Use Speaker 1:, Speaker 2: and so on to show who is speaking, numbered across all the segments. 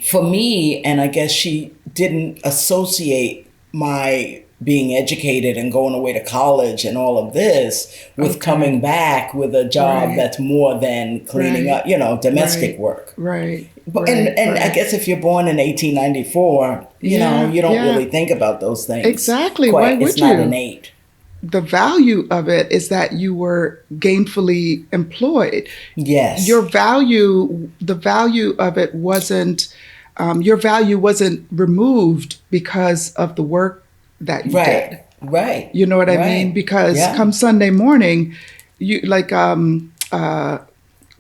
Speaker 1: for me, and I guess she didn't associate my being educated and going away to college and all of this with coming back with a job that's more than cleaning up, domestic work.
Speaker 2: Right.
Speaker 1: But, and I guess if you're born in 1894, you don't really think about those things.
Speaker 2: Exactly. Why would you?
Speaker 1: It's not innate.
Speaker 2: The value of it is that you were gainfully employed.
Speaker 1: Yes.
Speaker 2: The value of it wasn't, your value wasn't removed because of the work that you did.
Speaker 1: Right.
Speaker 2: You know what I mean? Because come Sunday morning, you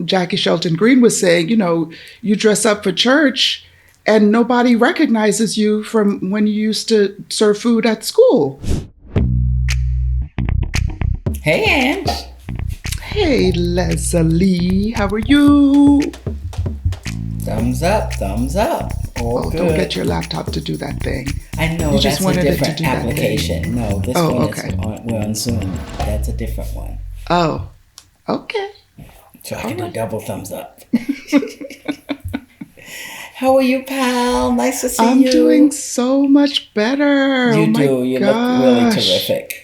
Speaker 2: Jackie Shelton Green was saying, you dress up for church and nobody recognizes you from when you used to serve food at school.
Speaker 1: Hey, Ange.
Speaker 2: Hey, Leslie. How are you?
Speaker 1: Thumbs up, thumbs up. All good.
Speaker 2: Don't get your laptop to do that thing.
Speaker 1: I know, that's a different application. No, this one is we're on Zoom. That's a different one.
Speaker 2: Oh, okay.
Speaker 1: So I can do double thumbs up. How are you, pal? Nice to see you.
Speaker 2: I'm doing so much better.
Speaker 1: You do. You look really terrific.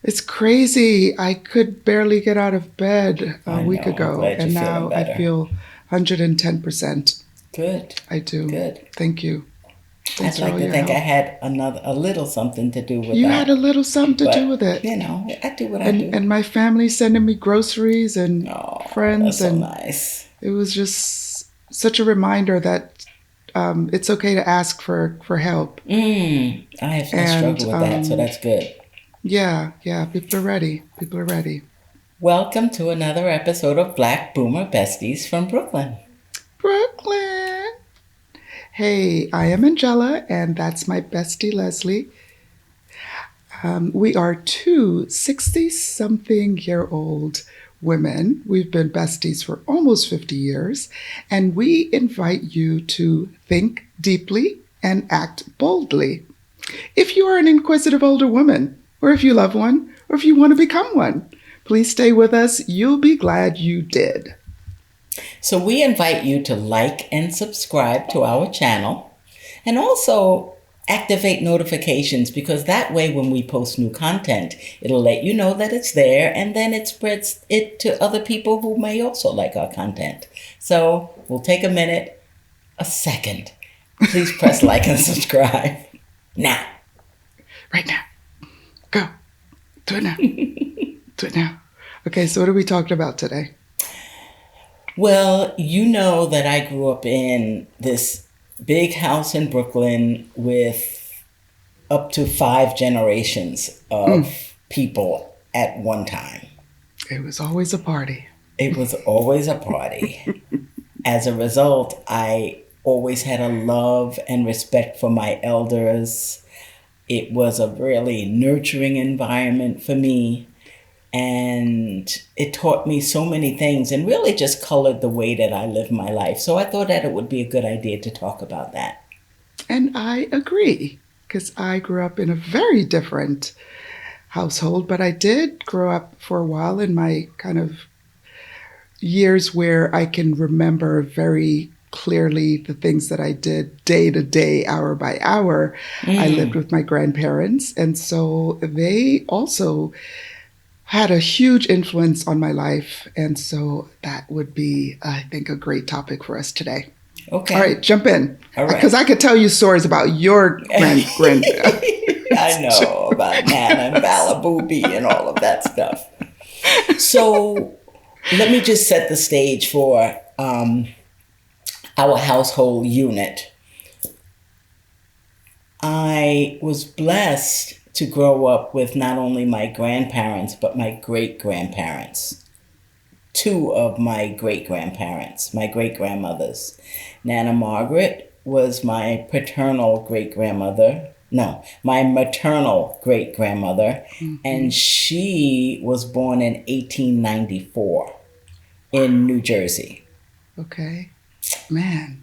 Speaker 2: It's crazy. I could barely get out of bed a week ago, and now I feel 110%.
Speaker 1: Good.
Speaker 2: I do.
Speaker 1: Good.
Speaker 2: Thank you.
Speaker 1: I'd like to think I had a little something to do with
Speaker 2: you
Speaker 1: that.
Speaker 2: You had a little something to do with it.
Speaker 1: I do what I do.
Speaker 2: And my family sending me groceries and friends.
Speaker 1: That's so nice.
Speaker 2: It was just such a reminder that it's okay to ask for help.
Speaker 1: I struggle with that, so that's good.
Speaker 2: Yeah. People are ready.
Speaker 1: Welcome to another episode of Black Boomer Besties from Brooklyn.
Speaker 2: Hey, I am Angella, and that's my bestie, Leslie. We are two 60-something-year-old women. We've been besties for almost 50 years, and we invite you to think deeply and act boldly. If you are an inquisitive older woman, or if you love one, or if you want to become one, please stay with us. You'll be glad you did.
Speaker 1: So we invite you to like and subscribe to our channel, and also activate notifications, because that way when we post new content, it'll let you know that it's there, and then it spreads it to other people who may also like our content. So we'll take a second. Please press like and subscribe. Now.
Speaker 2: Right now. Go. Do it now. Do it now. Okay, so what are we talking about today?
Speaker 1: Well, you know that I grew up in this big house in Brooklyn with up to 5 generations of people at one time.
Speaker 2: It was always a party.
Speaker 1: It was always a party. As a result, I always had a love and respect for my elders. It was a really nurturing environment for me. And it taught me so many things and really just colored the way that I live my life. So I thought that it would be a good idea to talk about that.
Speaker 2: And I agree, because I grew up in a very different household, but I did grow up for a while in my kind of years where I can remember very clearly the things that I did day to day, hour by hour. I lived with my grandparents, and so they also had a huge influence on my life. And so that would be, I think, a great topic for us today.
Speaker 1: Okay.
Speaker 2: All right, jump in.
Speaker 1: All right.
Speaker 2: Because I could tell you stories about your grand.
Speaker 1: I know, about Nana and Balabooby and all of that stuff. So let me just set the stage for our household unit. I was blessed to grow up with not only my grandparents, but my great-grandparents. 2 of my great-grandparents, my great-grandmothers. Nana Margaret was my maternal great-grandmother, and she was born in 1894 in New Jersey.
Speaker 2: Okay. Man.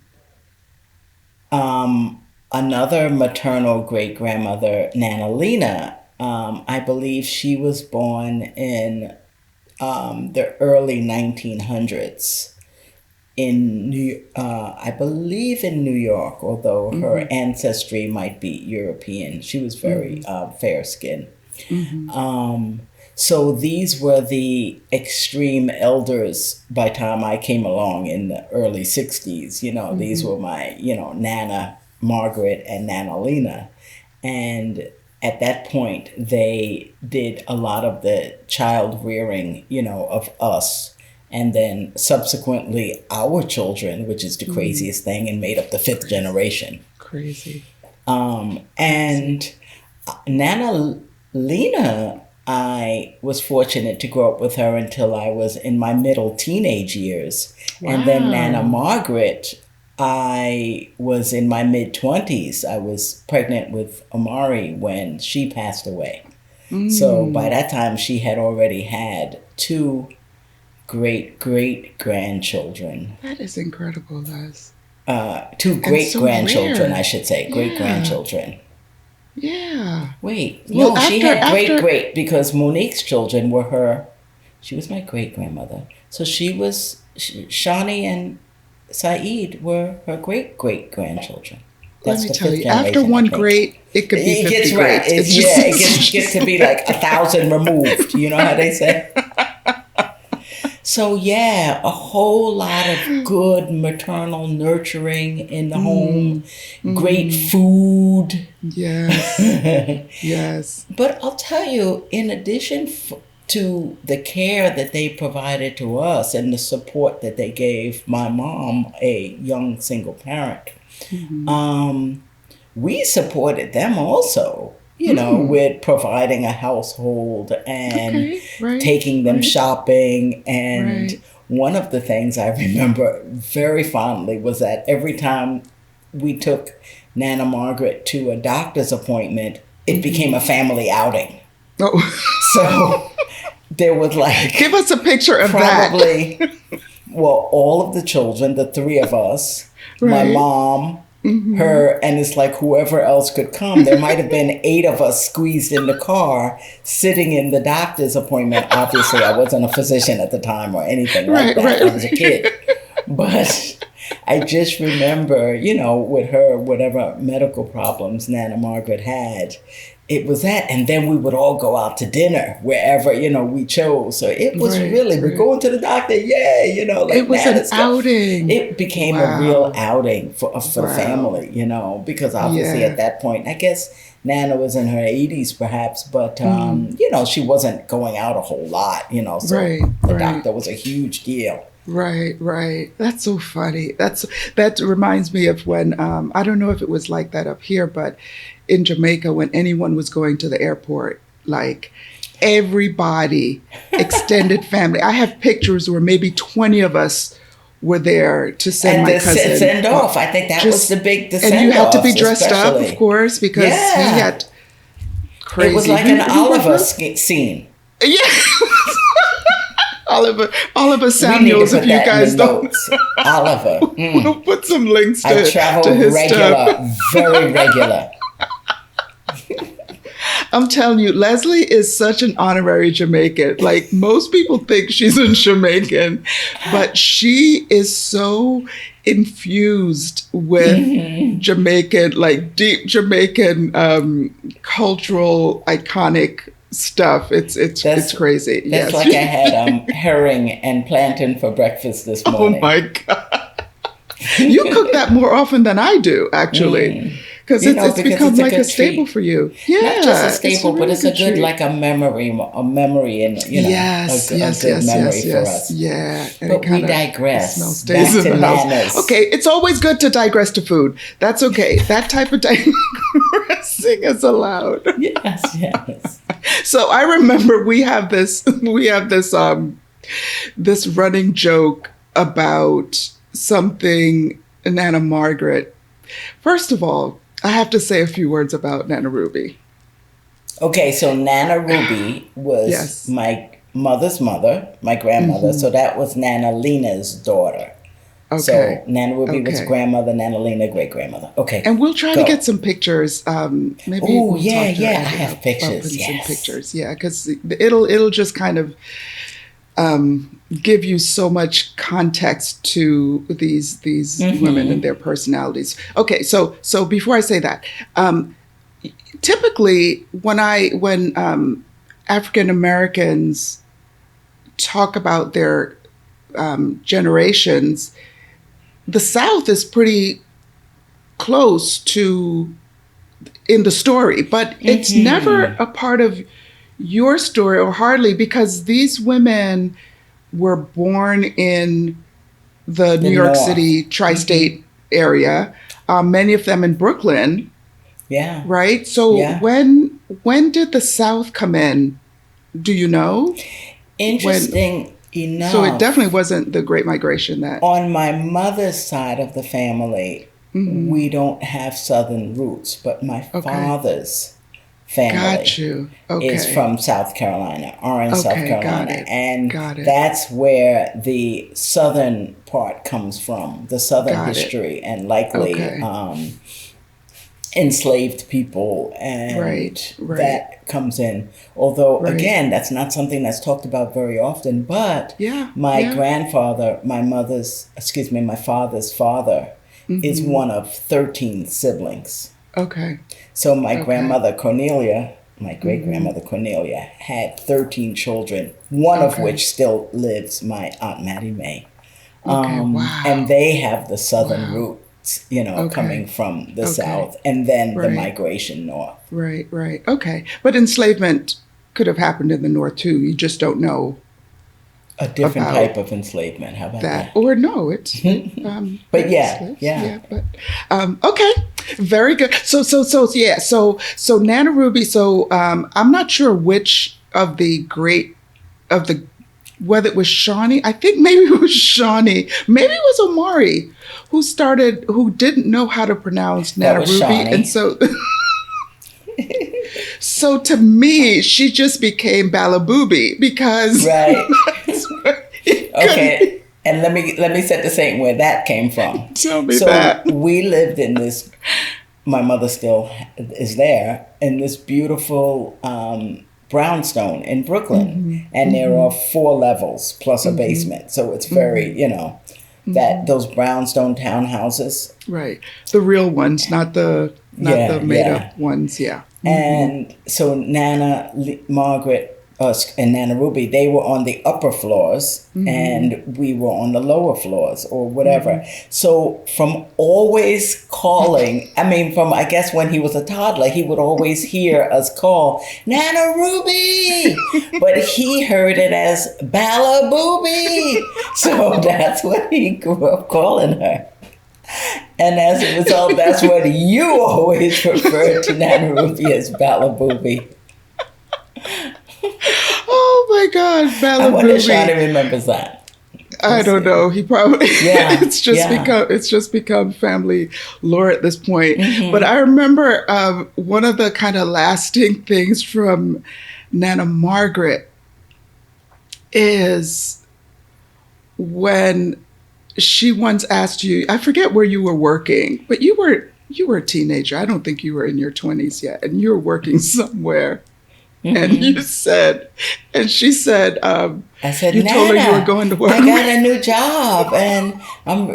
Speaker 1: Another maternal great-grandmother, Nana Lena, I believe she was born in the early 1900s in I believe in New York, although her ancestry might be European. She was very fair skinned. So these were the extreme elders by the time I came along in the early 60s. These were my, Nana Margaret and Nana Lena. And at that point, they did a lot of the child rearing, of us. And then subsequently our children, which is the craziest thing, and made up the fifth generation.
Speaker 2: Crazy.
Speaker 1: And Nana Lena, I was fortunate to grow up with her until I was in my middle teenage years. Wow. And then Nana Margaret, I was in my mid-20s. I was pregnant with Amari when she passed away. So by that time, she had already had 2 great-great-grandchildren.
Speaker 2: That is incredible, Les.
Speaker 1: 2 great-grandchildren, I should say. Great-grandchildren.
Speaker 2: Yeah.
Speaker 1: Wait, well, no, she had great-great because Monique's children were her. She was my great-grandmother. So Shawnee and Saeed were her great-great-grandchildren.
Speaker 2: Let me tell you, after one great, it could be 50
Speaker 1: gets
Speaker 2: great.
Speaker 1: Right. It gets to be like 1,000 removed. You know how they say? So yeah, a whole lot of good maternal nurturing in the home, great food.
Speaker 2: Yes, yes.
Speaker 1: But I'll tell you, in addition to the care that they provided to us and the support that they gave my mom, a young single parent, we supported them also. With providing a household and taking them shopping. And one of the things I remember very fondly was that every time we took Nana Margaret to a doctor's appointment, it became a family outing.
Speaker 2: Oh.
Speaker 1: So there was
Speaker 2: give us a picture of
Speaker 1: probably, that. Well, all of the children, the 3 of us, my mom, her, and it's like whoever else could come. There might have been 8 of us squeezed in the car, sitting in the doctor's appointment. Obviously, I wasn't a physician at the time or anything like that. I was a kid. But I just remember, with her, whatever medical problems Nana Margaret had, it was that. And then we would all go out to dinner wherever, we chose. So it was we're going to the doctor. Yeah,
Speaker 2: it was an outing.
Speaker 1: It became a real outing for the family, because obviously at that point, I guess Nana was in her 80s perhaps, but, she wasn't going out a whole lot, so the doctor was a huge deal.
Speaker 2: Right. That's so funny. That reminds me of when, I don't know if it was like that up here, but in Jamaica, when anyone was going to the airport, like everybody, extended family. I have pictures where maybe 20 of us were there to send my cousin.
Speaker 1: Send off. I think that was the big send off.
Speaker 2: And you had to be dressed up, of course, because he had crazy.
Speaker 1: It was like an Oliver scene.
Speaker 2: Yeah. Oliver Samuels, if you guys don't.
Speaker 1: Oliver.
Speaker 2: We'll put some links to,
Speaker 1: I travel
Speaker 2: to his
Speaker 1: regular,
Speaker 2: stuff.
Speaker 1: Very regular.
Speaker 2: I'm telling you, Leslie is such an honorary Jamaican. Like, most people think she's a Jamaican, but she is so infused with Jamaican, like deep Jamaican cultural, iconic stuff. It's crazy.
Speaker 1: That's like I had herring and plantain for breakfast this morning.
Speaker 2: Oh my God. You cook that more often than I do, actually. Because it's become like a staple for you. Yeah,
Speaker 1: not just a staple, but it's a good like a memory, and a good memory for us.
Speaker 2: Yeah, and
Speaker 1: but we digress.
Speaker 2: Back to Nana's. Okay, it's always good to digress to food. That's okay. That type of digressing is allowed.
Speaker 1: Yes.
Speaker 2: So I remember we have this this running joke about something Nana Margaret. First of all, I have to say a few words about Nana Ruby.
Speaker 1: Okay, so Nana Ruby was my mother's mother, my grandmother. So that was Nana Lena's daughter. Okay. So Nana Ruby was grandmother, Nana Lena great-grandmother. Okay.
Speaker 2: And we'll try to get some pictures. Maybe.
Speaker 1: Oh, yeah. I have pictures.
Speaker 2: Some pictures. Yeah, because it'll just kind of give you so much context to these women and their personalities. Okay, so before I say that, typically when African Americans talk about their generations, the South is pretty close to in the story, but it's never a part of your story, or hardly, because these women were born in the New York
Speaker 1: North.
Speaker 2: City tri-state area, many of them in Brooklyn.
Speaker 1: Yeah.
Speaker 2: Right? So when did the South come in? Do you know?
Speaker 1: Interesting enough.
Speaker 2: So it definitely wasn't the Great Migration that...
Speaker 1: On my mother's side of the family, we don't have Southern roots, but my father's family is from South Carolina, Orange, South Carolina. And that's where the Southern part comes from, the Southern history, and likely enslaved people, and that comes in. Although, again, that's not something that's talked about very often, but my grandfather, my father's father, is one of 13 siblings.
Speaker 2: Okay.
Speaker 1: So my grandmother Cornelia, my great-grandmother Cornelia, had 13 children, one of which still lives, my Aunt Mattie Mae. And they have the Southern roots, coming from the South, and then the migration north.
Speaker 2: Right. Okay. But enslavement could have happened in the North too. You just don't know.
Speaker 1: A different type of enslavement. How about that?
Speaker 2: Or no, it's...
Speaker 1: but yeah.
Speaker 2: But okay, very good. So Nana Ruby. So I'm not sure which of whether it was Shawnee. I think maybe it was Shawnee. Maybe it was Omari who didn't know how to pronounce Nana Ruby,
Speaker 1: Shawnee.
Speaker 2: and so. So to me, she just became Balabooby because
Speaker 1: okay. And let me set the scene where that came from.
Speaker 2: Tell me that.
Speaker 1: We lived in this. My mother still is there in this beautiful brownstone in Brooklyn, and there are 4 levels plus a basement. So it's very that those brownstone townhouses,
Speaker 2: right? The real ones, not the made up ones. Yeah.
Speaker 1: And so Nana, Margaret, and Nana Ruby, they were on the upper floors, and we were on the lower floors, or whatever. So from always calling, I guess when he was a toddler, he would always hear us call, Nana Ruby! But he heard it as Balabooby! So that's what he grew up calling her. And as a result, that's what you always referred to Nana Ruby as, Balabooby.
Speaker 2: Oh my God, Balabooby!
Speaker 1: I wonder if Shawnee remembers that.
Speaker 2: I don't know. He probably it's just become family lore at this point. But I remember one of the kind of lasting things from Nana Margaret is when she once asked you, I forget where you were working, but you were a teenager. I don't think you were in your 20s yet, and you were working somewhere. And you said, and she said,
Speaker 1: I said,
Speaker 2: you told her you were going to work.
Speaker 1: I got a new job, and I'm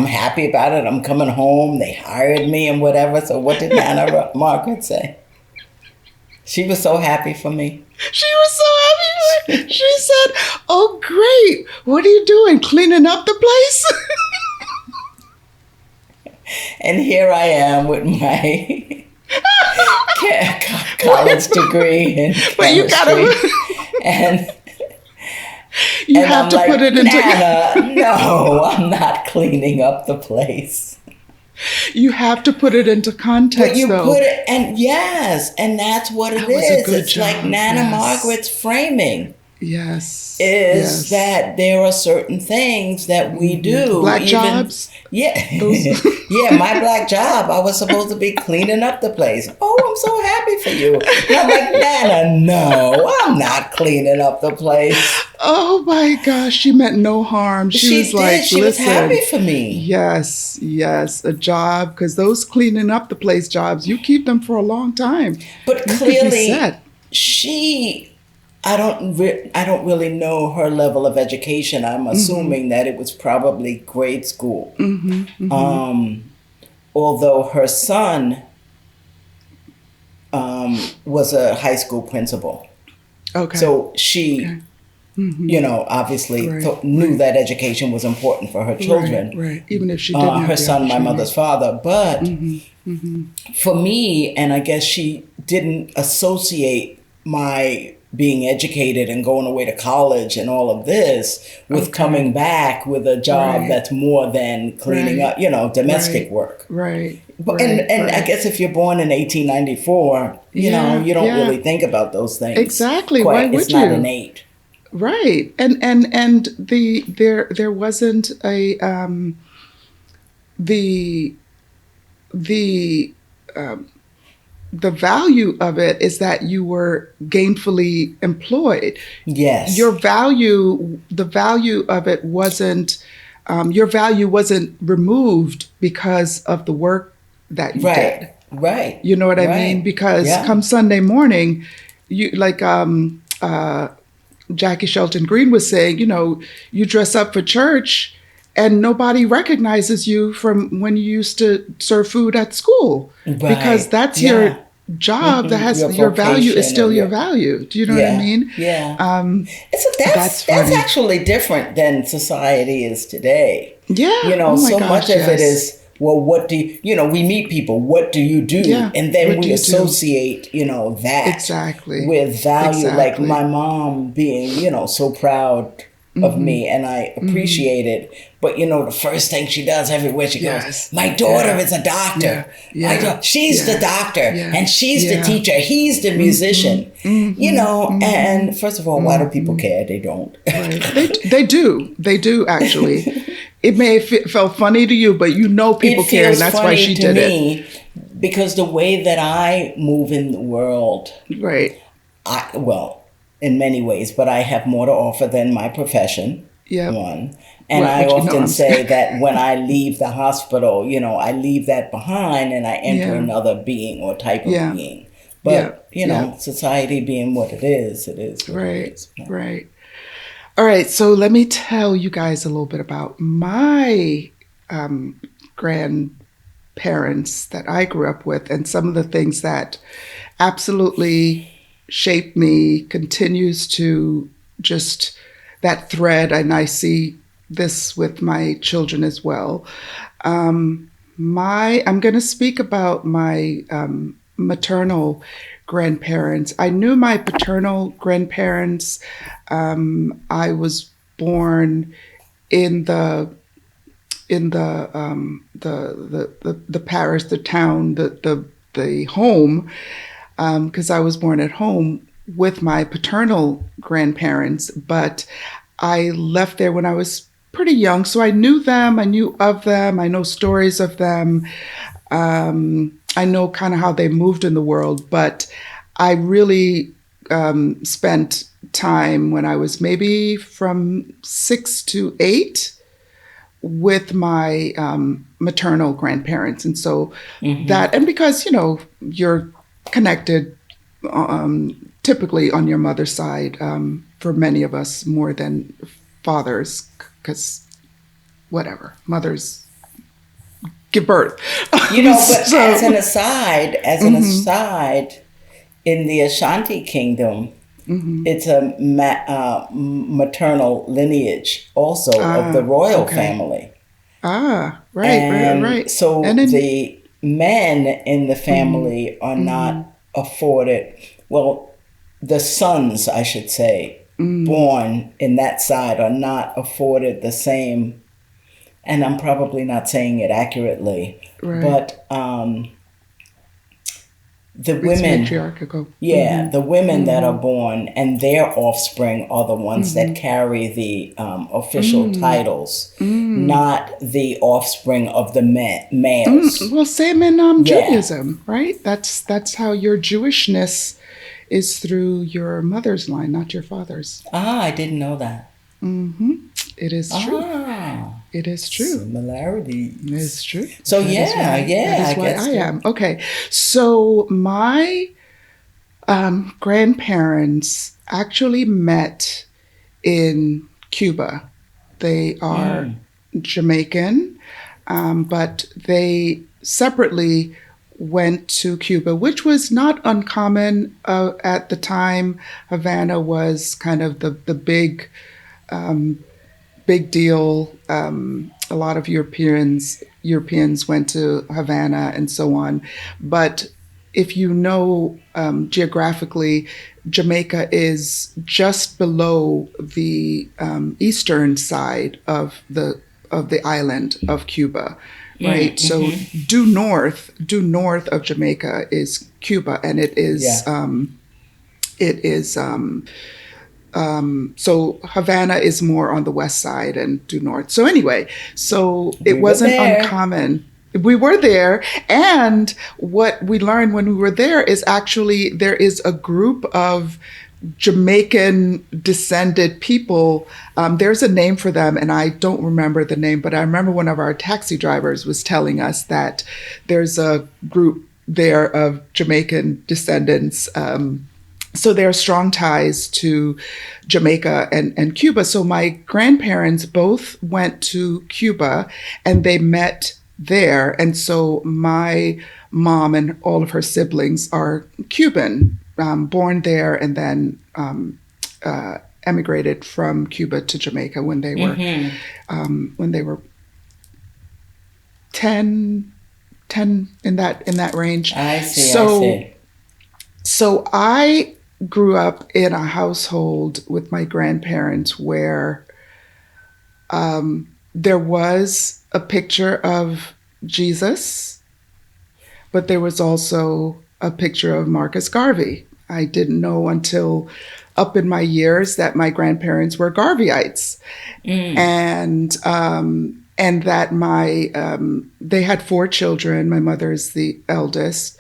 Speaker 1: happy about it. I'm coming home. They hired me and whatever. So what did Nana Margaret say? She was so happy for me.
Speaker 2: She was so happy. She said, "Oh, great! What are you doing? Cleaning up the place?"
Speaker 1: And here I am with my college degree in chemistry, and
Speaker 2: you have to put it into.
Speaker 1: Nana, no, I'm not cleaning up the place.
Speaker 2: You have to put it into context,
Speaker 1: but you
Speaker 2: though.
Speaker 1: Put it, and that's what it is. It's
Speaker 2: job.
Speaker 1: Like Nana Margaret's framing.
Speaker 2: Yes.
Speaker 1: Is that there are certain things that we do.
Speaker 2: Black jobs?
Speaker 1: Yeah. Yeah, my black job, I was supposed to be cleaning up the place. Oh, I'm so happy for you. And I'm like, Nana, no, I'm not cleaning up the place.
Speaker 2: Oh my gosh, she meant no harm. She was like,
Speaker 1: she was happy for me.
Speaker 2: Yes, a job, because those cleaning up the place jobs, you keep them for a long time.
Speaker 1: But clearly, she... I don't really know her level of education. I'm
Speaker 2: Mm-hmm.
Speaker 1: assuming that it was probably grade school.
Speaker 2: Mm-hmm. Mm-hmm.
Speaker 1: Um, Although her son was a high school principal,
Speaker 2: Okay.
Speaker 1: so she,
Speaker 2: Okay. Mm-hmm.
Speaker 1: obviously
Speaker 2: Right.
Speaker 1: knew
Speaker 2: Right.
Speaker 1: that education was important for her
Speaker 2: Right.
Speaker 1: children.
Speaker 2: Right. Even if she didn't have
Speaker 1: Her
Speaker 2: the
Speaker 1: son, my
Speaker 2: opportunity.
Speaker 1: mother's father, but
Speaker 2: Mm-hmm. Mm-hmm.
Speaker 1: for me, and I guess she didn't associate my being educated and going away to college and all of this with
Speaker 2: Okay.
Speaker 1: coming back with a job
Speaker 2: Right.
Speaker 1: that's more than cleaning
Speaker 2: Right.
Speaker 1: up, domestic
Speaker 2: Right.
Speaker 1: work.
Speaker 2: Right.
Speaker 1: But
Speaker 2: Right.
Speaker 1: and I
Speaker 2: Right.
Speaker 1: guess if you're born in 1894,
Speaker 2: Yeah.
Speaker 1: you don't
Speaker 2: Yeah.
Speaker 1: really think about those things.
Speaker 2: Exactly. Why
Speaker 1: Quite, it's
Speaker 2: would
Speaker 1: not
Speaker 2: you?
Speaker 1: innate.
Speaker 2: Right. And there wasn't a the the the value of it is that you were gainfully employed. Your
Speaker 1: Yes.
Speaker 2: value, the value of it wasn't, your value wasn't removed because of the work that you did.
Speaker 1: Right. Right.
Speaker 2: You know what I mean?
Speaker 1: Right.
Speaker 2: Because
Speaker 1: Yeah.
Speaker 2: come Sunday morning, you like Jackie Shelton Green was saying, you dress up for church and nobody recognizes you from when you used to serve food at school because
Speaker 1: Right.
Speaker 2: that's your
Speaker 1: Yeah.
Speaker 2: job. That has
Speaker 1: Your
Speaker 2: your value is
Speaker 1: vocation or
Speaker 2: still your
Speaker 1: your
Speaker 2: value. Do you know what I
Speaker 1: yeah.
Speaker 2: mean?
Speaker 1: Yeah.
Speaker 2: Um,
Speaker 1: So
Speaker 2: that's
Speaker 1: that's
Speaker 2: funny.
Speaker 1: actually different than society is today.
Speaker 2: Yeah. Oh my
Speaker 1: So much
Speaker 2: gosh.
Speaker 1: of it
Speaker 2: Yes.
Speaker 1: is, well, what do we meet people, what do you do?
Speaker 2: Yeah.
Speaker 1: And then
Speaker 2: What do
Speaker 1: we
Speaker 2: you do?
Speaker 1: associate, that
Speaker 2: Exactly.
Speaker 1: with value. Like my
Speaker 2: Exactly.
Speaker 1: mom being, so proud of
Speaker 2: Mm-hmm.
Speaker 1: me and I
Speaker 2: Mm-hmm.
Speaker 1: appreciate it. But the first thing she does everywhere she goes,
Speaker 2: Yes.
Speaker 1: my daughter
Speaker 2: Yeah.
Speaker 1: is a
Speaker 2: Yeah.
Speaker 1: doctor.
Speaker 2: Yeah.
Speaker 1: She's the
Speaker 2: Yeah.
Speaker 1: doctor
Speaker 2: Yeah.
Speaker 1: and she's the
Speaker 2: Yeah.
Speaker 1: teacher. He's the
Speaker 2: Mm-hmm.
Speaker 1: musician.
Speaker 2: Mm-hmm. Mm-hmm.
Speaker 1: And first of all, why do people
Speaker 2: Mm-hmm.
Speaker 1: care? They don't.
Speaker 2: Right. They do actually. It may have felt funny to you, but
Speaker 1: It
Speaker 2: people care, and
Speaker 1: feels
Speaker 2: that's why
Speaker 1: funny
Speaker 2: she
Speaker 1: to
Speaker 2: did it.
Speaker 1: me because the way that I move in the world,
Speaker 2: Right.
Speaker 1: well, in many ways, but I have more to offer than my profession,
Speaker 2: Yep.
Speaker 1: one. And I
Speaker 2: What you know?
Speaker 1: often
Speaker 2: I'm
Speaker 1: say
Speaker 2: saying.
Speaker 1: that when I leave the hospital, I leave that behind and I enter
Speaker 2: Yeah.
Speaker 1: another being or type of
Speaker 2: Yeah.
Speaker 1: being.
Speaker 2: Yeah.
Speaker 1: But,
Speaker 2: Yeah.
Speaker 1: society being what it is what it
Speaker 2: Right.
Speaker 1: is.
Speaker 2: Right. All right. So let me tell you guys a little bit about my um, grandparents that I grew up with, and some of the things that absolutely shaped me, continues to just that thread, and I see this with my children as well. I'm going to speak about my maternal grandparents. I knew my paternal grandparents. I was born in the parish, the town, the home, because I was born at home with my paternal grandparents, but I left there when I was pretty young. So I knew them, I knew of them, I know stories of them. I know kind of how they moved in the world, but I really spent time when I was maybe from 6 to 8 with my maternal grandparents. And so
Speaker 1: Mm-hmm.
Speaker 2: that, and because, you're connected typically on your mother's side, for many of us more than fathers, because whatever, mothers give birth.
Speaker 1: But as an
Speaker 2: So,
Speaker 1: aside,
Speaker 2: mhm,
Speaker 1: in the Ashanti Kingdom,
Speaker 2: mhm.
Speaker 1: it's a maternal lineage also of the
Speaker 2: Ah,
Speaker 1: royal
Speaker 2: okay.
Speaker 1: family.
Speaker 2: Ah, right, right,
Speaker 1: And
Speaker 2: right. And
Speaker 1: so
Speaker 2: then,
Speaker 1: the men in the
Speaker 2: mhm,
Speaker 1: family are
Speaker 2: mhm,
Speaker 1: not afforded, well, the sons, I should say,
Speaker 2: mm,
Speaker 1: born in that side are not afforded the same, and I'm probably not saying it accurately,
Speaker 2: right.
Speaker 1: but the
Speaker 2: It's
Speaker 1: women,
Speaker 2: matriarchal.
Speaker 1: yeah,
Speaker 2: Mm-hmm,
Speaker 1: the women that are
Speaker 2: mm-hmm,
Speaker 1: born and their offspring are the ones that
Speaker 2: mm-hmm,
Speaker 1: carry the official
Speaker 2: mm,
Speaker 1: titles,
Speaker 2: mm.
Speaker 1: not the offspring of the males.
Speaker 2: Well, same in
Speaker 1: Yeah.
Speaker 2: Judaism, right? That's how your Jewishness is through your mother's line, not your father's.
Speaker 1: Ah, I didn't know that.
Speaker 2: Hmm. It is true.
Speaker 1: Ah,
Speaker 2: It is true. It's
Speaker 1: similarities.
Speaker 2: true.
Speaker 1: So
Speaker 2: That is
Speaker 1: yeah,
Speaker 2: why. That
Speaker 1: yeah,
Speaker 2: is
Speaker 1: I
Speaker 2: why
Speaker 1: guess
Speaker 2: I
Speaker 1: there.
Speaker 2: am. Okay. So my Grandparents actually met in Cuba. They are Jamaican, but they separately went to Cuba, which was not uncommon at the time. Havana was kind of the big deal. A lot of Europeans went to Havana and so on. But if you know geographically, Jamaica is just below the eastern side of the island of Cuba, right? So due north of Jamaica is Cuba, and it is so Havana is more on the west side and due north. So anyway, so it wasn't uncommon. We were there, and what we learned when we were there is actually there is a group of Jamaican descended people. There's a name for them, and I don't remember the name, but I remember one of our taxi drivers was telling us that there's a group there of Jamaican descendants. So there are strong ties to Jamaica and Cuba. So my grandparents both went to Cuba, and they met there. And so my mom and all of her siblings are Cuban, born there, and then emigrated from Cuba to Jamaica when they were 10 in that range.
Speaker 1: I see.
Speaker 2: So I grew up in a household with my grandparents where there was a picture of Jesus, but there was also a picture of Marcus Garvey. I didn't know until up in my years that my grandparents were Garveyites, and that they had 4 children. My mother is the eldest.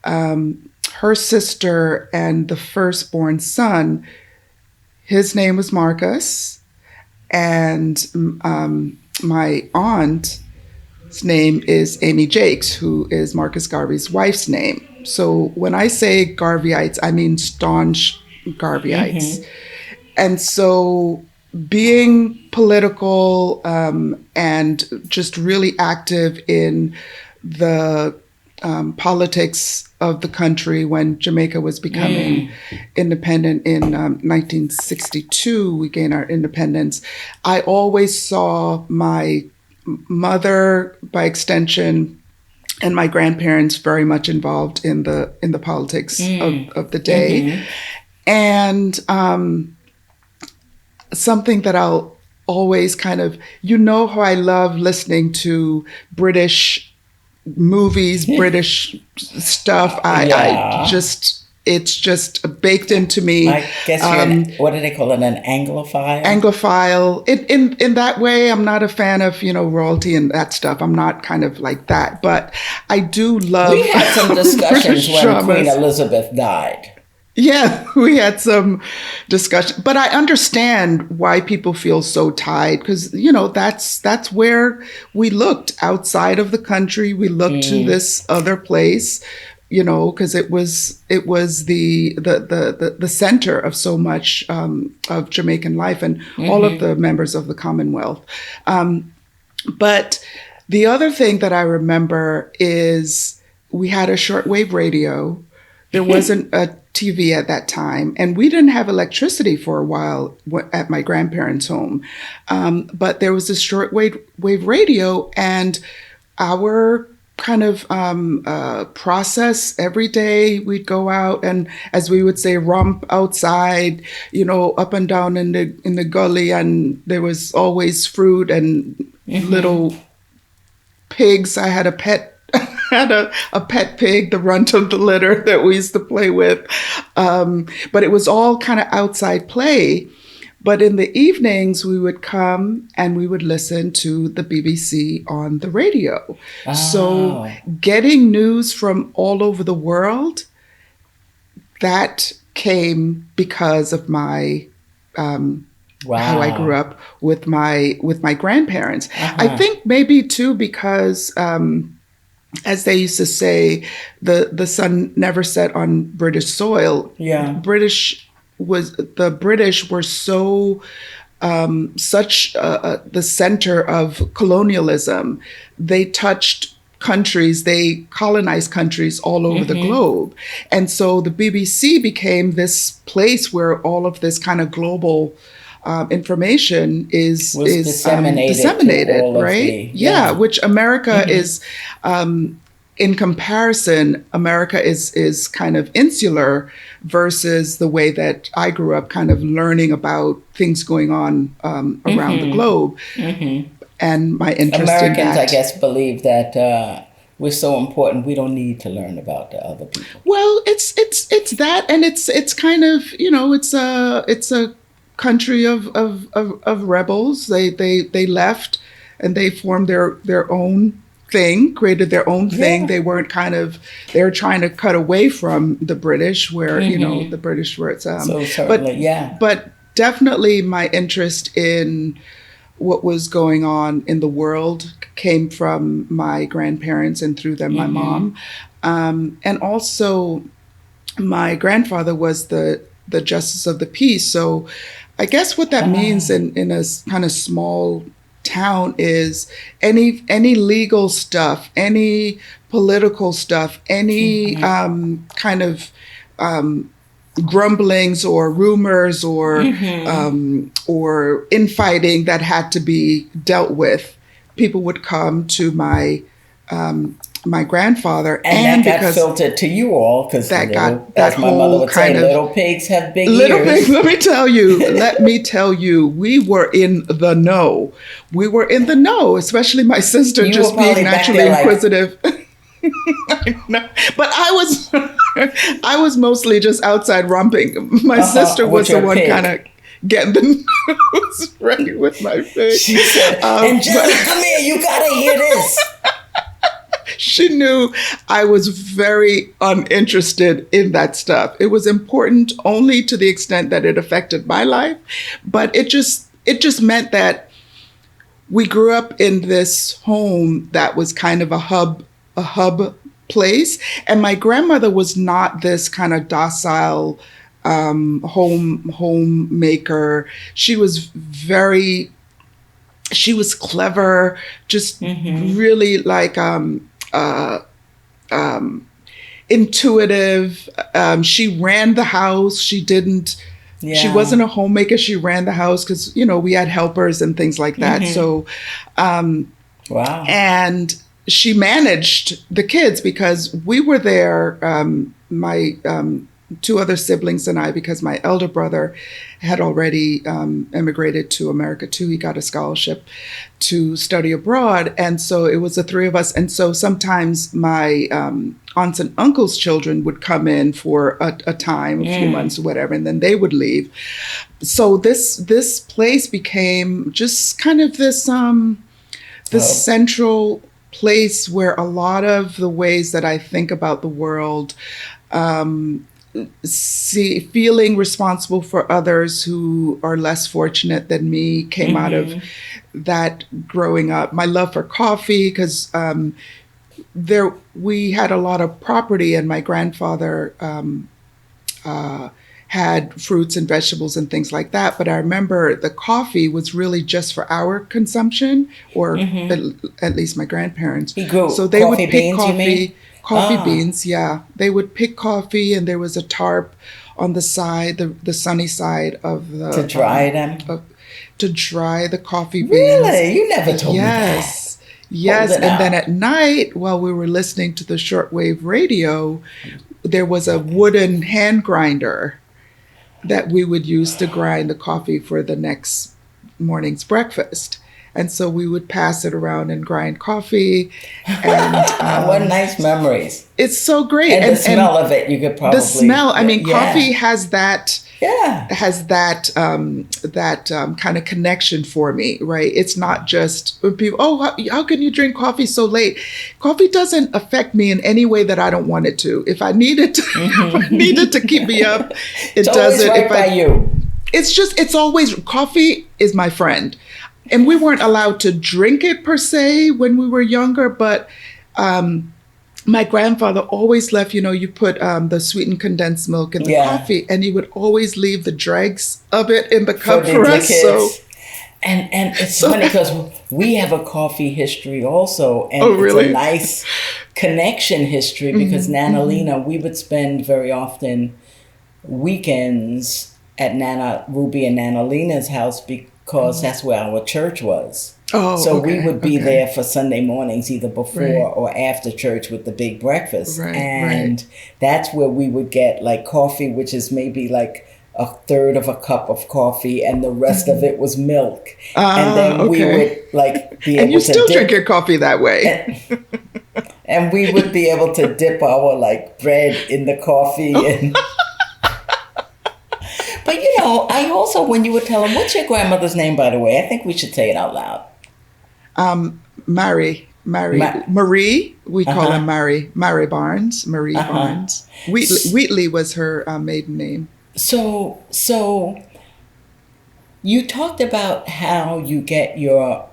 Speaker 2: Her sister and the firstborn son, his name was Marcus, and my aunt's name is Amy Jakes, who is Marcus Garvey's wife's name. So when I say Garveyites, I mean staunch Garveyites. And so being political and just really active in the politics of the country when Jamaica was becoming independent in 1962, we gained our independence. I always saw my mother, by extension, and my grandparents very much involved in the politics of the day. And something that I'll always kind of, how I love listening to British movies, British stuff. It's just baked into me.
Speaker 1: I guess you're what do they call it? An Anglophile?
Speaker 2: Anglophile. In that way, I'm not a fan of, royalty and that stuff. I'm not kind of like that. But I do love...
Speaker 1: We had some discussions when Queen Elizabeth died.
Speaker 2: Yeah, we had some discussion, but I understand why people feel so tied because, that's where we looked outside of the country. We looked to this other place, because it was the center of so much of Jamaican life and all of the members of the Commonwealth. But the other thing that I remember is we had a shortwave radio. There wasn't a TV at that time, and we didn't have electricity for a while at my grandparents' home. But there was this shortwave radio, and our kind of process every day, we'd go out and, as we would say, romp outside, up and down in the gully, and there was always fruit and little pigs. I had a pet pig, the runt of the litter that we used to play with. But it was all kind of outside play. But in the evenings, we would come and we would listen to the BBC on the radio. Oh. So getting news from all over the world, that came because of my how I grew up with my grandparents. I think maybe too because as they used to say, the sun never set on British soil.
Speaker 1: Yeah.
Speaker 2: The British were so such the center of colonialism. They touched countries, they colonized countries all over the globe. And so the BBC became this place where all of this kind of global information is disseminated, right? Which America is, in comparison, America is kind of insular versus the way that I grew up, kind of learning about things going on around the globe. And my interest
Speaker 1: Americans,
Speaker 2: in that.
Speaker 1: I guess, believe that we're so important we don't need to learn about the other people.
Speaker 2: Well, it's that, and it's kind of, it's a country of rebels. They left and they formed their own thing, created their own thing.
Speaker 1: Yeah.
Speaker 2: They weren't they were trying to cut away from the British, where the British were.
Speaker 1: So certainly,
Speaker 2: but definitely my interest in what was going on in the world came from my grandparents, and through them my mom, and also my grandfather was the justice of the peace. So I guess what that means in a kind of small town is any legal stuff, any political stuff, any kind of grumblings or rumors or infighting that had to be dealt with, people would come to my grandfather,
Speaker 1: and that got filtered to you all, because as my mother would say, little pigs have big ears.
Speaker 2: Let me tell you, we were in the know. We were in the know, especially my sister, just being naturally inquisitive. I know. But I was mostly just outside romping. My sister was the one kind of getting the news ready with my face.
Speaker 1: She said, Angella, come here, you gotta hear this.
Speaker 2: She knew I was very uninterested in that stuff. It was important only to the extent that it affected my life, but it just meant that we grew up in this home that was kind of a hub place, and my grandmother was not this kind of docile homemaker. She was clever, just really like intuitive. She ran the house. She wasn't a homemaker. She ran the house because, we had helpers and things like that. So,
Speaker 1: wow.
Speaker 2: And she managed the kids because we were there, my two other siblings and I, because my elder brother had already immigrated to America too. He got a scholarship to study abroad. And so it was the three of us. And so sometimes my aunts and uncles' children would come in for a time, a few months or whatever, and then they would leave. So this place became just kind of this central place where a lot of the ways that I think about the world, feeling responsible for others who are less fortunate than me, came out of that growing up. My love for coffee, because we had a lot of property, and my grandfather had fruits and vegetables and things like that. But I remember the coffee was really just for our consumption, or at least my grandparents.
Speaker 1: He grew
Speaker 2: so they would pick
Speaker 1: beans,
Speaker 2: coffee beans. Yeah, they would pick coffee, and there was a tarp on the side, the sunny side of the
Speaker 1: to dry them.
Speaker 2: To dry the coffee beans.
Speaker 1: Really, you never told me that.
Speaker 2: Yes, and then at night, while we were listening to the shortwave radio, there was a wooden hand grinder that we would use to grind the coffee for the next morning's breakfast. And so we would pass it around and grind coffee. And
Speaker 1: what nice memories.
Speaker 2: It's so great.
Speaker 1: And the smell of it, you could probably...
Speaker 2: The smell, coffee has that...
Speaker 1: Yeah.
Speaker 2: Has that kind of connection for me, right? It's not just people, how can you drink coffee so late? Coffee doesn't affect me in any way that I don't want it to. If I need it to keep me up, it doesn't.
Speaker 1: Right by you.
Speaker 2: It's always, coffee is my friend. And we weren't allowed to drink it per se when we were younger, but my grandfather always left, you put the sweetened condensed milk in the
Speaker 1: Yeah,
Speaker 2: coffee, and he would always leave the dregs of it in the
Speaker 1: for
Speaker 2: cup for
Speaker 1: the
Speaker 2: us. So,
Speaker 1: kids. And it's
Speaker 2: so
Speaker 1: funny
Speaker 2: that,
Speaker 1: because we have a coffee history also, and
Speaker 2: oh,
Speaker 1: it's a
Speaker 2: really?
Speaker 1: nice connection history because
Speaker 2: Hmm,
Speaker 1: Nana
Speaker 2: hmm.
Speaker 1: Lena, we would spend very often weekends at Nana Ruby and Nana Lena's house because that's where our church was.
Speaker 2: Oh,
Speaker 1: So we
Speaker 2: okay,
Speaker 1: would be
Speaker 2: okay.
Speaker 1: there for Sunday mornings, either
Speaker 2: Right,
Speaker 1: before or after church with the big breakfast.
Speaker 2: right, right.
Speaker 1: And that's where we would get like coffee, which is maybe like a third of a cup of coffee, and the rest of it was milk. And
Speaker 2: Ah,
Speaker 1: then we
Speaker 2: okay.
Speaker 1: would like be
Speaker 2: And you
Speaker 1: able to
Speaker 2: still drink your
Speaker 1: dip,
Speaker 2: coffee that way.
Speaker 1: and, and we would be able to dip our like bread in the coffee.
Speaker 2: Oh,
Speaker 1: And but I also, when you would tell them, what's your grandmother's name, by the way? I think we should say it out loud.
Speaker 2: Mary,
Speaker 1: Ma-
Speaker 2: Marie, we call her
Speaker 1: uh-huh.
Speaker 2: Mary Barnes, Marie
Speaker 1: Uh-huh.
Speaker 2: Barnes. Wheatley was her maiden name.
Speaker 1: So you talked about how you get your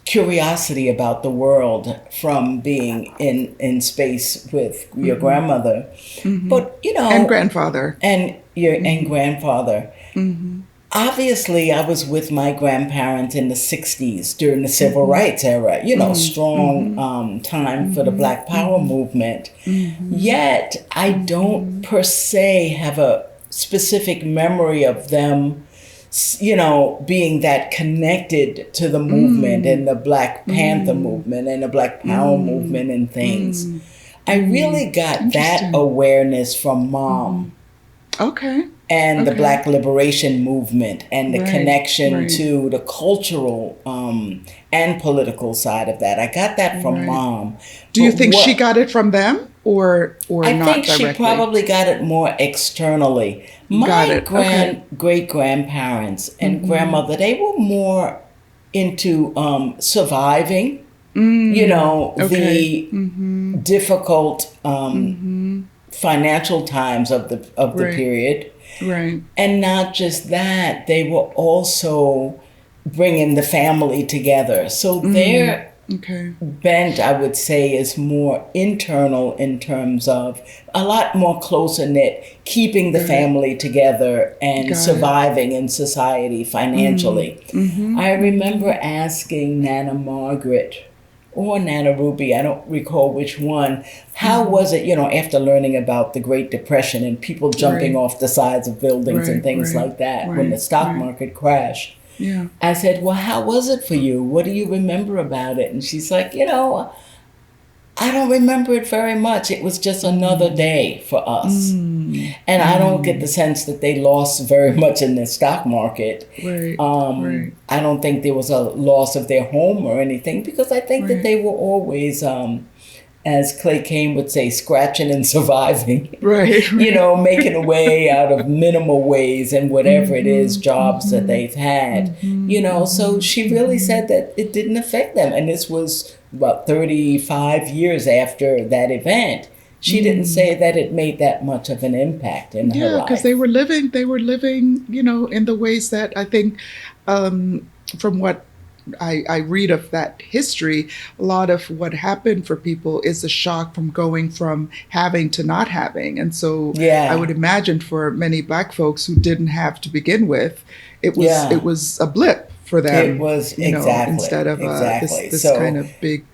Speaker 1: curiosity about the world from being in space with your
Speaker 2: Hmm,
Speaker 1: grandmother,
Speaker 2: hmm.
Speaker 1: but
Speaker 2: And grandfather.
Speaker 1: and your and
Speaker 2: Hmm,
Speaker 1: grandfather.
Speaker 2: hmm,
Speaker 1: Obviously, I was with my grandparents in the 60s during the civil
Speaker 2: hmm,
Speaker 1: rights era,
Speaker 2: hmm,
Speaker 1: strong
Speaker 2: hmm,
Speaker 1: time for the
Speaker 2: hmm,
Speaker 1: Black Power
Speaker 2: hmm,
Speaker 1: movement.
Speaker 2: hmm,
Speaker 1: Yet, I don't
Speaker 2: hmm.
Speaker 1: per se have a specific memory of them, being that connected to the movement
Speaker 2: Mm,
Speaker 1: and the Black Panther
Speaker 2: mm,
Speaker 1: movement and the Black Power
Speaker 2: mm,
Speaker 1: movement and things.
Speaker 2: mm,
Speaker 1: I
Speaker 2: mm.
Speaker 1: really got that
Speaker 2: Interesting.
Speaker 1: awareness from
Speaker 2: Hmm.
Speaker 1: mom
Speaker 2: Okay.
Speaker 1: and the
Speaker 2: Okay.
Speaker 1: Black Liberation Movement and the
Speaker 2: Right.
Speaker 1: connection
Speaker 2: Right.
Speaker 1: to the cultural and political side of that. I got that from
Speaker 2: Right.
Speaker 1: mom.
Speaker 2: Do you
Speaker 1: But
Speaker 2: think she
Speaker 1: what
Speaker 2: got it from them or
Speaker 1: I
Speaker 2: not
Speaker 1: think she
Speaker 2: directly?
Speaker 1: probably got it more externally.
Speaker 2: Got
Speaker 1: My
Speaker 2: it. Okay.
Speaker 1: great grandparents and
Speaker 2: Mm-hmm.
Speaker 1: grandmother, they were more into surviving,
Speaker 2: Mm. Okay.
Speaker 1: the
Speaker 2: Mm-hmm.
Speaker 1: difficult
Speaker 2: Mm-hmm.
Speaker 1: financial times of the
Speaker 2: Right.
Speaker 1: period.
Speaker 2: Right.
Speaker 1: And not just that, they were also bringing the family together. So
Speaker 2: Mm.
Speaker 1: their
Speaker 2: Okay.
Speaker 1: bent, I would say, is more internal in terms of a lot more closer knit, keeping the
Speaker 2: Got it.
Speaker 1: family together and
Speaker 2: Got it.
Speaker 1: surviving in society
Speaker 2: Mm.
Speaker 1: financially.
Speaker 2: Mm-hmm.
Speaker 1: I
Speaker 2: Mm-hmm.
Speaker 1: remember asking Nana Margaret or Nana Ruby, I don't recall which one, how
Speaker 2: Mm-hmm.
Speaker 1: was it, after learning about the Great Depression and people jumping
Speaker 2: Right.
Speaker 1: off the sides of buildings and
Speaker 2: Right.
Speaker 1: things
Speaker 2: Right.
Speaker 1: like that when the
Speaker 2: Right.
Speaker 1: stock
Speaker 2: Right.
Speaker 1: market crashed?
Speaker 2: Yeah.
Speaker 1: I said, well, how was it for you? What do you remember about it? And she's like, I don't remember it very much. It was just another
Speaker 2: Mm.
Speaker 1: day for us.
Speaker 2: Mm.
Speaker 1: And I don't get the
Speaker 2: Mm.
Speaker 1: sense that they lost very much in the stock market.
Speaker 2: Right. Right.
Speaker 1: I don't think there was a loss of their home or anything because I think that
Speaker 2: Right.
Speaker 1: they were always, as Clay Kane would say, scratching and surviving.
Speaker 2: Right.
Speaker 1: Making a way out of minimal ways and whatever it is,
Speaker 2: Mm-hmm.
Speaker 1: jobs that
Speaker 2: Mm-hmm.
Speaker 1: they've had.
Speaker 2: Mm-hmm.
Speaker 1: So
Speaker 2: Mm-hmm.
Speaker 1: she really
Speaker 2: Mm-hmm.
Speaker 1: said that it didn't affect them. And this was about 35 years after that event. She didn't
Speaker 2: Mm.
Speaker 1: say that it made that much of an impact in her
Speaker 2: Yeah, because they
Speaker 1: life.
Speaker 2: were living, in the ways that I think, from what I read of that history, a lot of what happened for people is a shock from going from having to not having. And so I would
Speaker 1: Yeah,
Speaker 2: imagine for many Black folks who didn't have to begin with, it
Speaker 1: yeah.
Speaker 2: was a blip for
Speaker 1: It
Speaker 2: them,
Speaker 1: was exactly,
Speaker 2: instead of
Speaker 1: exactly.
Speaker 2: this kind
Speaker 1: So
Speaker 2: of big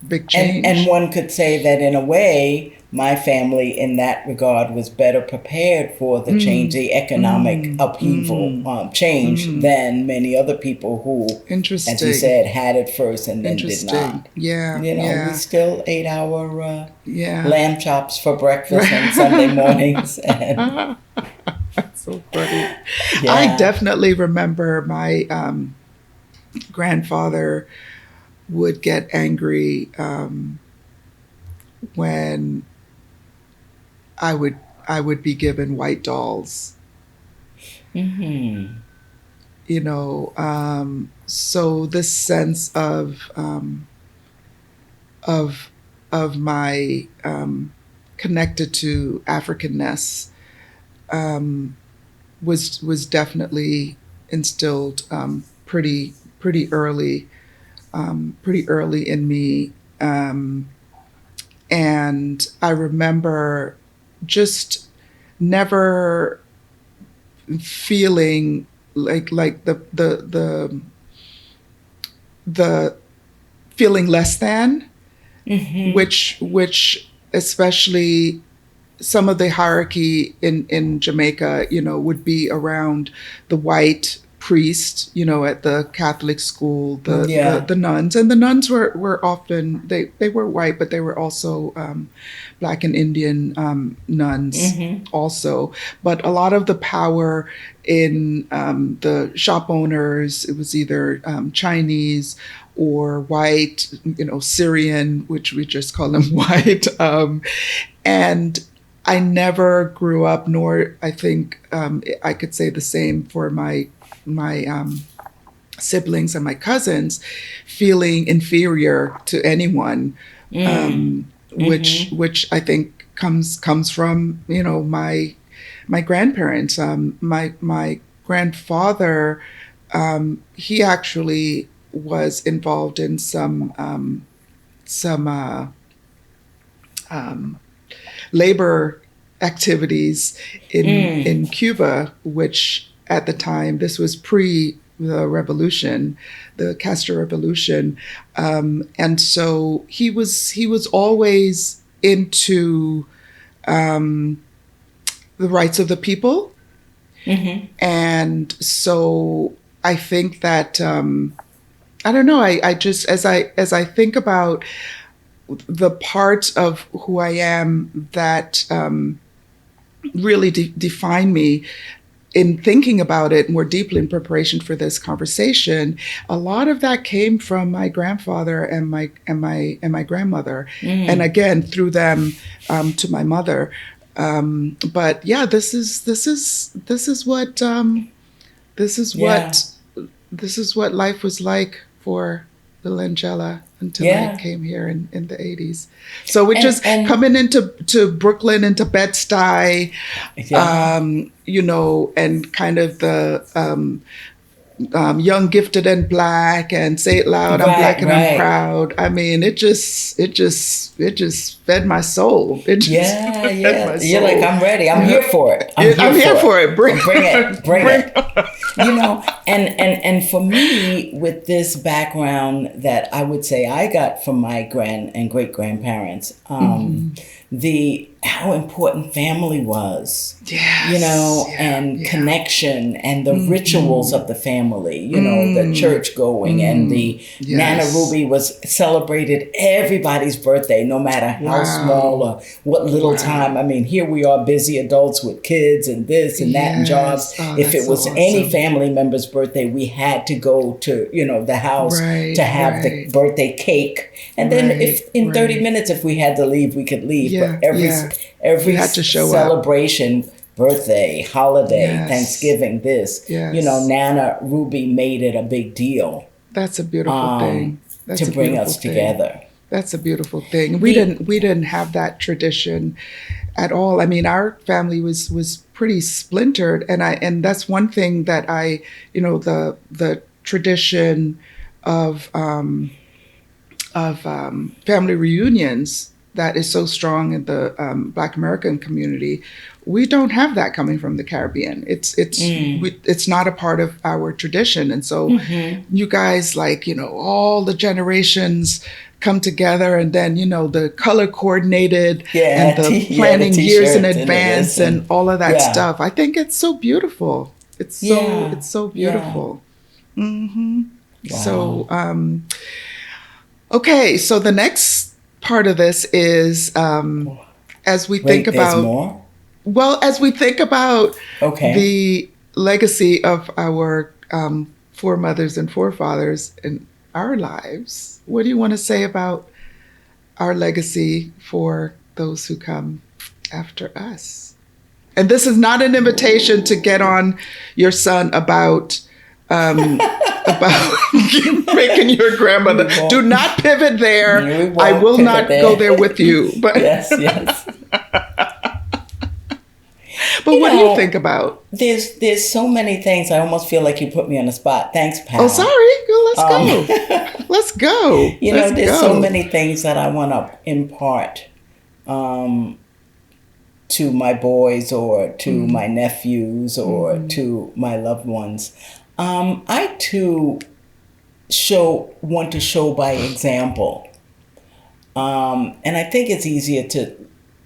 Speaker 1: and
Speaker 2: change.
Speaker 1: one could say that in a way, my family in that regard was better prepared for the change,
Speaker 2: Mm,
Speaker 1: the economic
Speaker 2: mm,
Speaker 1: upheaval
Speaker 2: mm,
Speaker 1: change
Speaker 2: mm.
Speaker 1: than many other people who, as you
Speaker 2: Interesting.
Speaker 1: said, had it first and then did
Speaker 2: Interesting.
Speaker 1: not.
Speaker 2: Yeah,
Speaker 1: We
Speaker 2: yeah,
Speaker 1: still ate our
Speaker 2: yeah.
Speaker 1: lamb chops for breakfast on Sunday
Speaker 2: Right.
Speaker 1: mornings, and
Speaker 2: That's so funny. I
Speaker 1: yeah.
Speaker 2: definitely remember my grandfather would get angry when I would be given white dolls.
Speaker 1: Hmm.
Speaker 2: So this sense of my connected to Africanness was definitely instilled pretty early in me. And I remember just never feeling like the feeling less than, which especially some of the hierarchy in Jamaica, would be around the white priest, at the Catholic school, the nuns, and the nuns were often they were white, but they were also Black and Indian nuns also. But a lot of the power in the shop owners, it was either Chinese or white, Syrian, which we just call them white, and I never grew up, nor I think I could say the same for my siblings and my cousins, feeling inferior to anyone, which I think comes from my grandparents. My grandfather, he actually was involved in some labor activities in Cuba, which at the time, this was pre the revolution, the Castro Revolution, and so he was always into the rights of the people, and so I think that I don't know. I just as I think about the parts of who I am that really define me, in thinking about it more deeply in preparation for this conversation, a lot of that came from my grandfather and my grandmother, and again through them to my mother. But yeah, this is what life was like for little Angella until I came here in the 80s. So we're just coming into Brooklyn, into Bed-Stuy, and kind of the young, gifted, and Black, and say it loud, I'm Black and I'm proud. I mean, it just fed my soul. It just fed my soul.
Speaker 1: You're like, I'm ready. I'm here for it.
Speaker 2: I'm here for it. Bring
Speaker 1: it. And for me, with this background that I would say I got from my grand and great grandparents, how important family was, and connection and the rituals of the family, the church going and the Nana Ruby was celebrated everybody's birthday, no matter how small or what little time. I mean, here we are busy adults with kids and this and that and jobs. If it was any family member's birthday, we had to go to, the house to have the birthday cake. And then if in 30 minutes, if we had to leave, we could leave. But every
Speaker 2: had to show
Speaker 1: celebration, birthday, holiday, Thanksgiving, Nana Ruby made it a big deal.
Speaker 2: That's a beautiful thing. That's
Speaker 1: to bring us together.
Speaker 2: That's a beautiful thing. We didn't have that tradition at all. I mean, our family was pretty splintered, and that's one thing that the tradition of family reunions that is so strong in the Black American community. We don't have that coming from the Caribbean. It's not a part of our tradition. And so you guys, all the generations come together, and then, the color coordinated and the planning years in advance and all of that stuff. I think it's so beautiful. It's so beautiful. Wow. So, okay. So the next part of this is as we think about the legacy of our foremothers and forefathers in our lives. What do you want to say about our legacy for those who come after us? And this is not an invitation to get on your son about making your grandmother. Do not pivot there. I will not go there with you. But
Speaker 1: yes.
Speaker 2: But what do you think about?
Speaker 1: There's so many things. I almost feel like you put me on the spot. Thanks, Pal.
Speaker 2: Oh, sorry. Well, let's go.
Speaker 1: There's so many things that I want to impart to my boys or to my nephews or to my loved ones. I too want to show by example. And I think it's easier to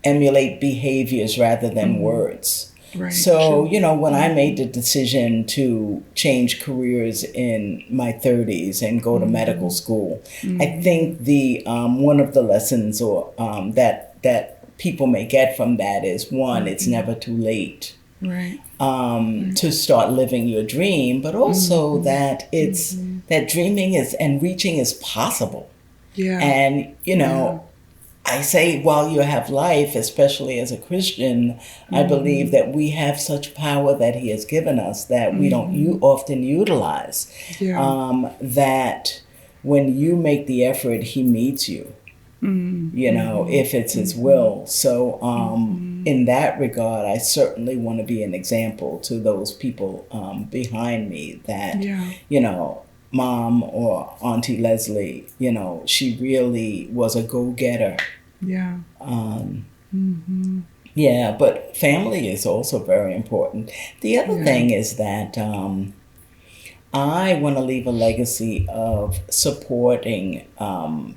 Speaker 1: emulate behaviors rather than words.
Speaker 2: Right.
Speaker 1: So,
Speaker 2: True.
Speaker 1: when I made the decision to change careers in my 30s and go to medical school, I think the one of the lessons or that people may get from that is one, it's never too late
Speaker 2: Right.
Speaker 1: to start living your dream, but also that it's that dreaming is and reaching is possible.
Speaker 2: Yeah.
Speaker 1: And, I say while you have life, especially as a Christian, I believe that we have such power that He has given us that we don't often utilize.
Speaker 2: Yeah.
Speaker 1: That when you make the effort, He meets you, if it's His will. So, in that regard, I certainly want to be an example to those people behind me that,
Speaker 2: Yeah.
Speaker 1: Mom or Auntie Leslie, she really was a go-getter.
Speaker 2: Yeah.
Speaker 1: Yeah, but family is also very important. The other
Speaker 2: Yeah.
Speaker 1: thing is that I want to leave a legacy of supporting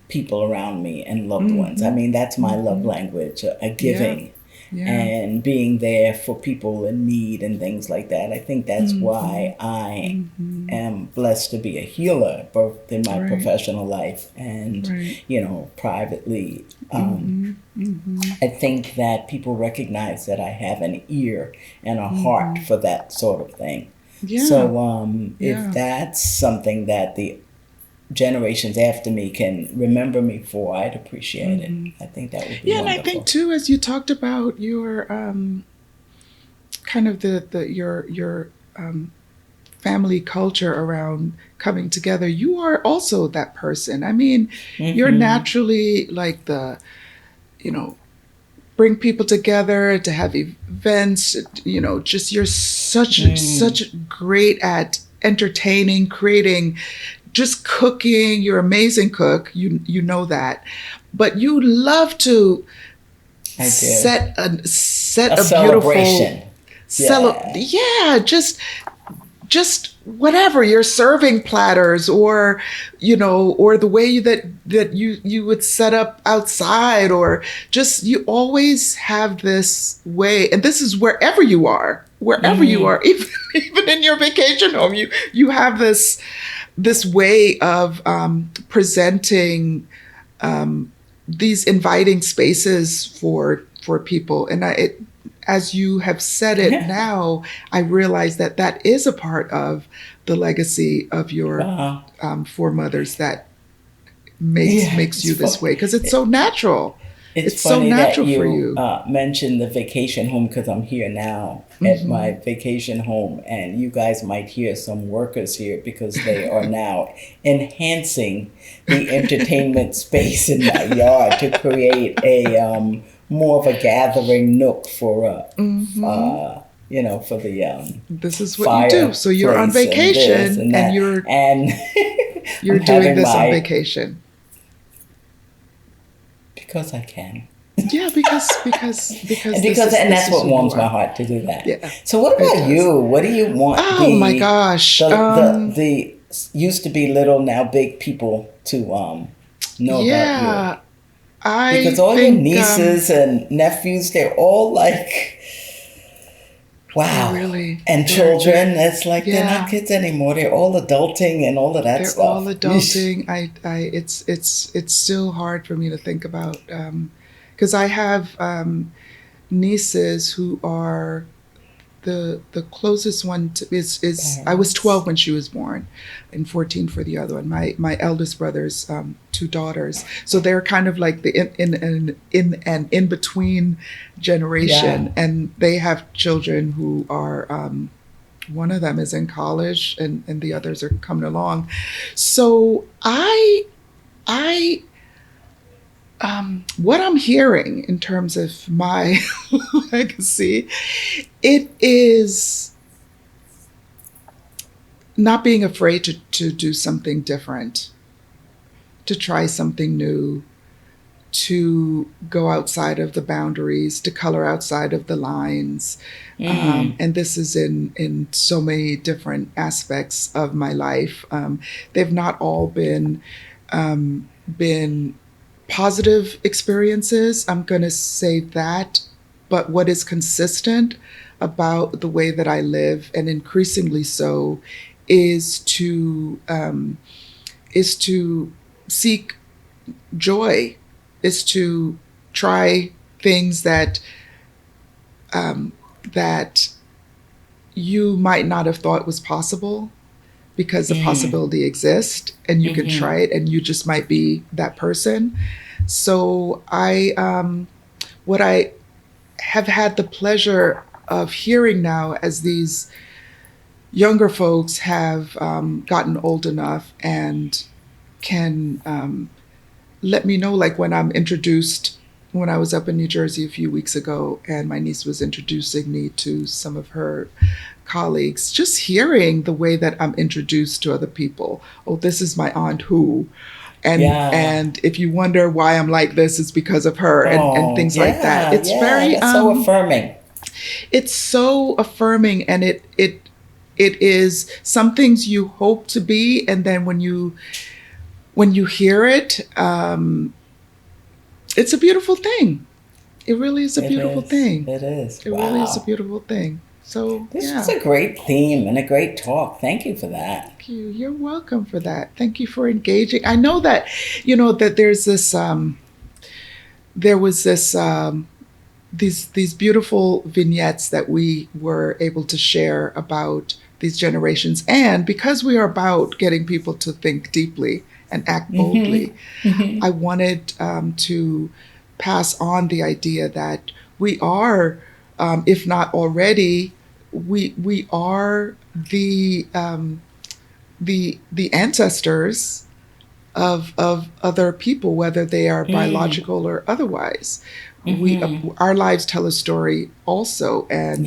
Speaker 1: people around me and loved ones. I mean, that's my love language, a giving.
Speaker 2: Yeah.
Speaker 1: And being there for people in need and things like that. I think that's why I am blessed to be a healer, both in my
Speaker 2: Right.
Speaker 1: professional life and,
Speaker 2: Right.
Speaker 1: privately. I think that people recognize that I have an ear and a heart for that sort of thing.
Speaker 2: Yeah.
Speaker 1: So
Speaker 2: Yeah.
Speaker 1: if that's something that the generations after me can remember me for, I'd appreciate it. I think that would be
Speaker 2: Yeah, and I
Speaker 1: wonderful.
Speaker 2: think too, as you talked about your kind of your family culture around coming together, you are also that person. I mean, you're naturally like bring people together to have events. Just you're such great at entertaining, creating, just cooking. You're an amazing cook. You know that, but you love to
Speaker 1: I do.
Speaker 2: set a beautiful
Speaker 1: celebration.
Speaker 2: yeah, just whatever, you're serving platters, or or the way that you would set up outside, or just you always have this way, and this is wherever you are, even in your vacation home, you have this way of presenting these inviting spaces for people. And as you have said it now, I realize that is a part of the legacy of your foremothers that makes you this way, because it's so natural. It's so
Speaker 1: funny
Speaker 2: natural
Speaker 1: that
Speaker 2: for
Speaker 1: you
Speaker 2: you.
Speaker 1: mentioned the vacation home, because I'm here now at my vacation home, and you guys might hear some workers here because they are now enhancing the entertainment space in my yard to create a more of a gathering nook for for the
Speaker 2: This is what you do. So you're on vacation, and you're
Speaker 1: I'm
Speaker 2: doing this on vacation.
Speaker 1: Because I can.
Speaker 2: Yeah, because
Speaker 1: and that's what warms my heart to do that.
Speaker 2: Yeah.
Speaker 1: So what about you? What do you want?
Speaker 2: Oh my gosh!
Speaker 1: The used to be little, now big people to know about you. Because all your nieces and nephews, they're all like, wow.
Speaker 2: Really.
Speaker 1: And children, it's like they're not kids anymore. They're all adulting and all of that stuff.
Speaker 2: They're all adulting. It's still hard for me to think about, because I have nieces who are the closest one is I was 12 when she was born, and 14 for the other one. My eldest brother's 2 daughters, so they're kind of like the in between generation, and they have children who are one of them is in college, and the others are coming along. So I what I'm hearing in terms of my legacy, it is not being afraid to do something different, to try something new, to go outside of the boundaries, to color outside of the lines. And this is in so many different aspects of my life. They've not all been positive experiences. I'm going to say that. But what is consistent about the way that I live, and increasingly so, is to seek joy, is to try things that you might not have thought was possible, because the possibility exists and you can try it, and you just might be that person. So what I have had the pleasure of hearing now, as these younger folks have gotten old enough and can let me know, like when I'm introduced, when I was up in New Jersey a few weeks ago and my niece was introducing me to some of her colleagues, just hearing the way that I'm introduced to other people. Oh, this is my aunt who, and if you wonder why I'm like this, it's because of her, and things like that. It's very
Speaker 1: that's so affirming.
Speaker 2: It's so affirming, and it is some things you hope to be, and then when you hear it, it's a beautiful thing. It really is a beautiful thing.
Speaker 1: It is.
Speaker 2: It really is a beautiful thing. So
Speaker 1: this was a great theme and a great talk. Thank you for that.
Speaker 2: Thank you. You're welcome for that. Thank you for engaging. I know that, that there's this, there was this, these beautiful vignettes that we were able to share about these generations. And because we are about getting people to think deeply and act boldly, I wanted to pass on the idea that we are, if not already, we are the ancestors of other people, whether they are biological or otherwise. Our lives tell a story also, and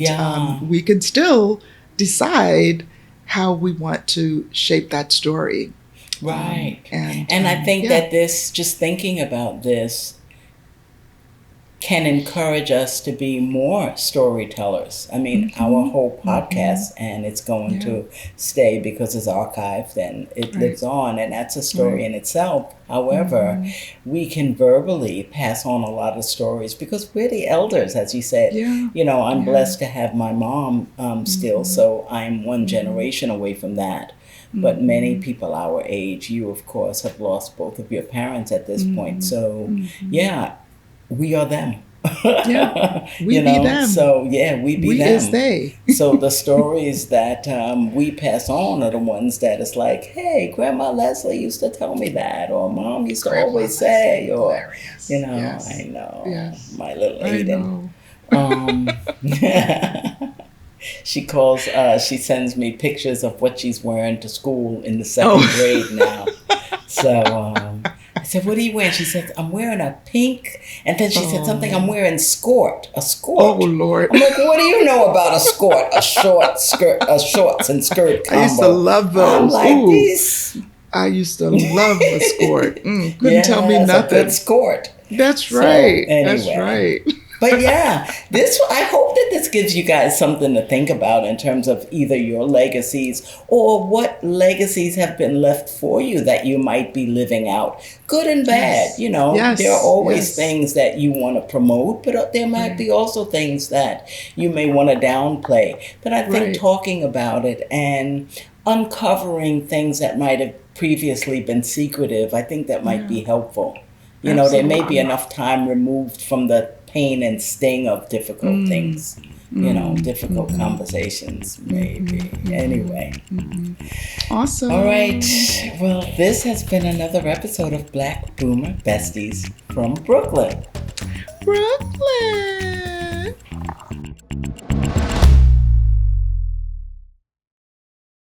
Speaker 2: we can still decide how we want to shape that story.
Speaker 1: Right. And I think that just thinking about this can encourage us to be more storytellers. I mean, our whole podcast, and it's going to stay because it's archived and it lives on, and that's a story in itself. However, we can verbally pass on a lot of stories because we're the elders, as you said. I'm blessed to have my mom still, so I'm one generation away from that. But many people our age, you of course have lost both of your parents at this point. So we are them.
Speaker 2: We be them.
Speaker 1: So we be them.
Speaker 2: We is they.
Speaker 1: So the stories that we pass on are the ones that is like, hey, Grandma Leslie used to tell me that, or Mom used to always say, or I know, my little Aiden. She sends me pictures of what she's wearing to school in the second grade now. So I said, what are you wearing? She said, I'm wearing a pink. And then she said something, I'm wearing a skirt.
Speaker 2: Oh, Lord.
Speaker 1: I'm like, what do you know about a skirt? A shorts and skirt combo.
Speaker 2: I used to love those.
Speaker 1: I'm like, these.
Speaker 2: I used to love a skirt. Couldn't tell me nothing.
Speaker 1: A good skirt.
Speaker 2: That's right.
Speaker 1: So, anyway.
Speaker 2: That's right.
Speaker 1: But I hope that this gives you guys something to think about in terms of either your legacies or what legacies have been left for you that you might be living out, good and bad. There are always things that you want to promote, but there might be also things that you may want to downplay. But I think talking about it and uncovering things that might have previously been secretive, I think that might be helpful. There may be enough time removed from the pain and sting of difficult things, difficult conversations, maybe. Anyway.
Speaker 2: Awesome.
Speaker 1: All right. Well, this has been another episode of Black Boomer Besties from Brooklyn.
Speaker 2: Brooklyn.